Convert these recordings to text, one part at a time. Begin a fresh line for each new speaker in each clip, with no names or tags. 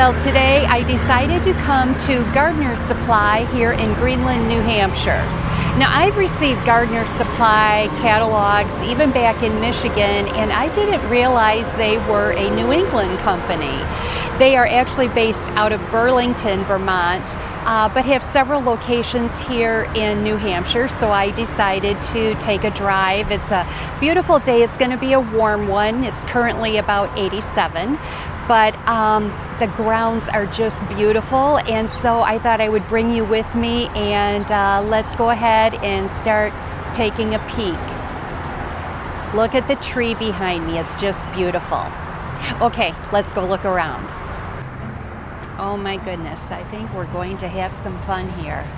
Well, today I decided to come to Gardener's Supply here in Greenland, New Hampshire. Now, I've received Gardener's Supply catalogs even back in Michigan, and I didn't realize they were a New England company. They are actually based out of Burlington, Vermont, but have several locations here in New Hampshire, so I decided to take a drive. It's a beautiful day. It's going to be a warm one. It's currently about 87. But the grounds are just beautiful, and so I thought I would bring you with me, and let's go ahead and start taking a peek. Look at the tree behind me. It's just beautiful. Okay, let's go look around. Oh my goodness, I think we're going to have some fun here.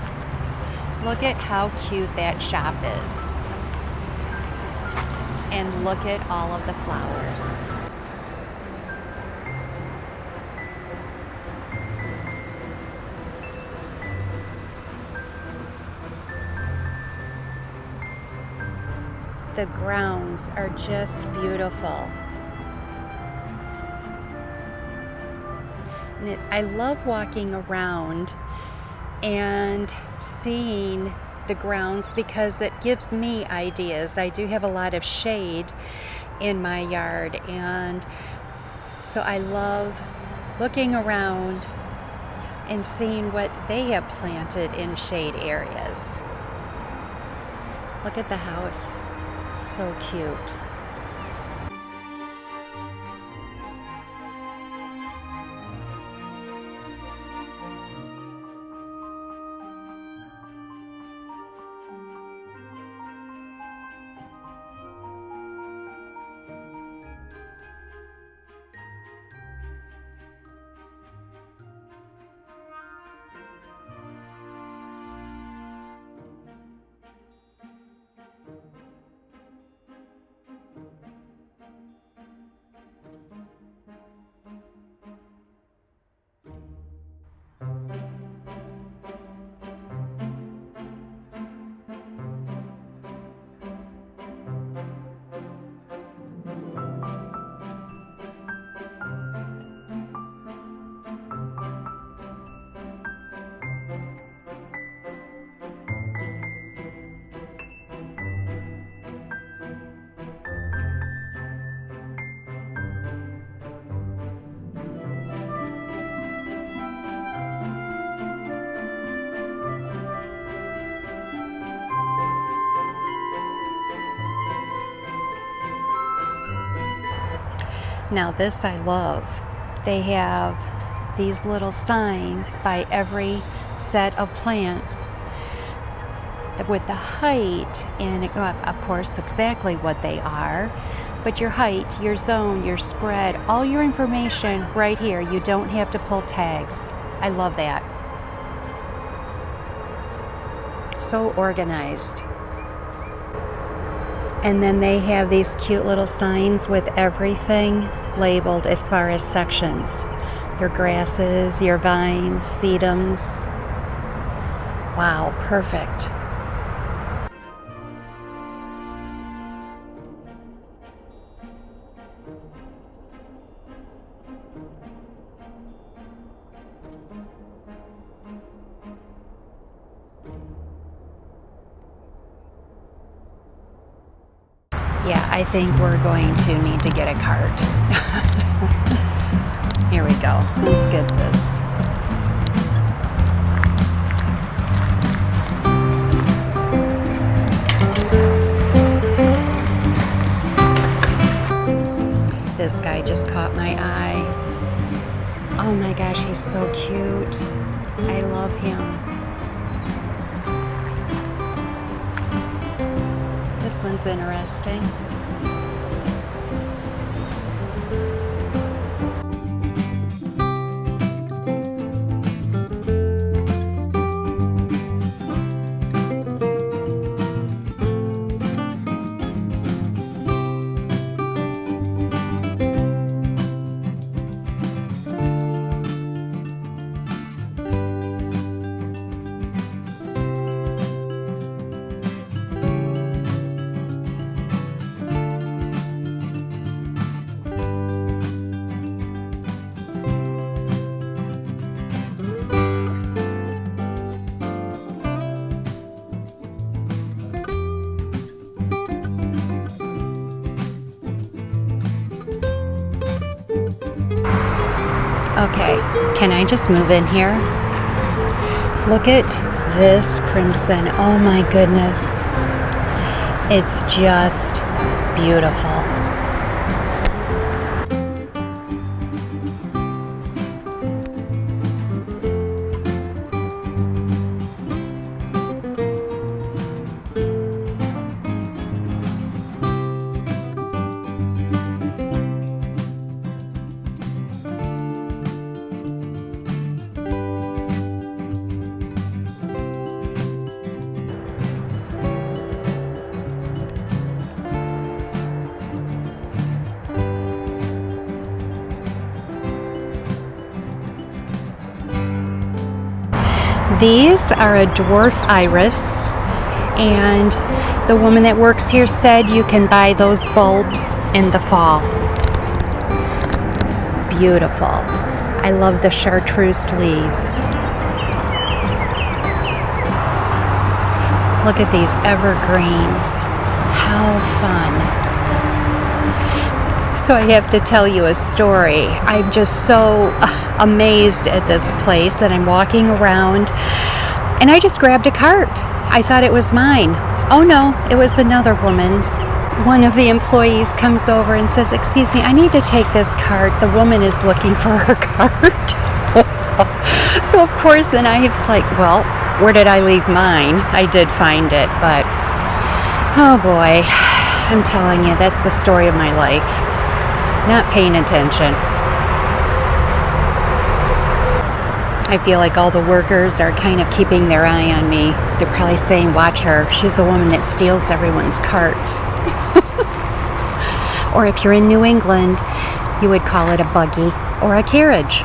Look at how cute that shop is. And look at all of the flowers. The grounds are just beautiful. And I love walking around and seeing the grounds because it gives me ideas. I do have a lot of shade in my yard, and so I love looking around and seeing what they have planted in shade areas. Look at the house. It's so cute. Now this I love. They have these little signs by every set of plants with the height and of course exactly what they are, but your height, your zone, your spread, all your information right here. You don't have to pull tags. I love that. So organized. And then they have these cute little signs with everything labeled as far as sections. Your grasses, your vines, sedums. Wow, perfect. Yeah, I think we're going to need to get a cart. Here we go. Let's get this. This guy just caught my eye. Oh my gosh, he's so cute. I love him. This one's interesting. Okay, can I just move in here? Look at this crimson. Oh my goodness. It's just beautiful. These are a dwarf iris, and the woman that works here said you can buy those bulbs in the fall. Beautiful. I love the chartreuse leaves. Look at these evergreens. How fun. So I have to tell you a story. I'm just so amazed at this place, and I'm walking around and I just grabbed a cart. I thought it was mine. Oh no, it was another woman's. One of the employees comes over and says, "Excuse me, I need to take this cart. The woman is looking for her cart." So of course then I was like, well, where did I leave mine? I did find it, but oh boy, I'm telling you, that's the story of my life. Not paying attention. I feel like all the workers are kind of keeping their eye on me. They're probably saying, watch her. She's the woman that steals everyone's carts. Or if you're in New England, you would call it a buggy or a carriage.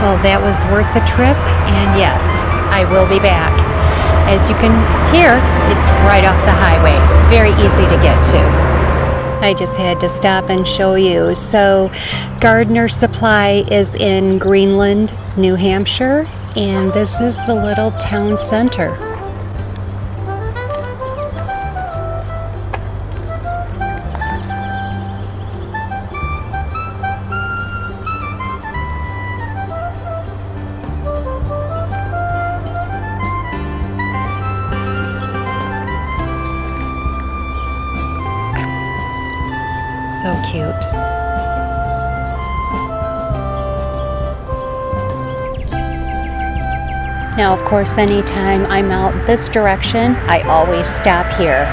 Well, that was worth the trip, and yes, I will be back. As you can hear, it's right off the highway. Very easy to get to. I just had to stop and show you. So, Gardner Supply is in Greenland, New Hampshire, and this is the little town center. So cute. Now, of course, anytime I'm out this direction, I always stop here.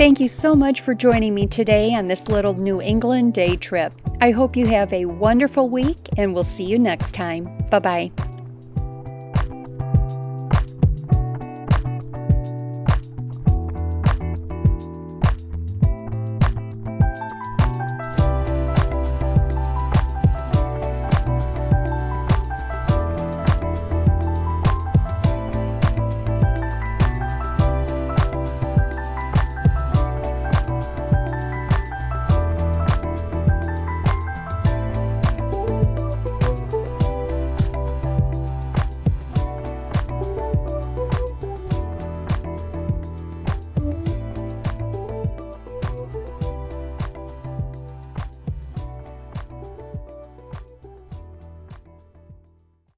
Thank you so much for joining me today on this little New England day trip. I hope you have a wonderful week, and we'll see you next time. Bye-bye.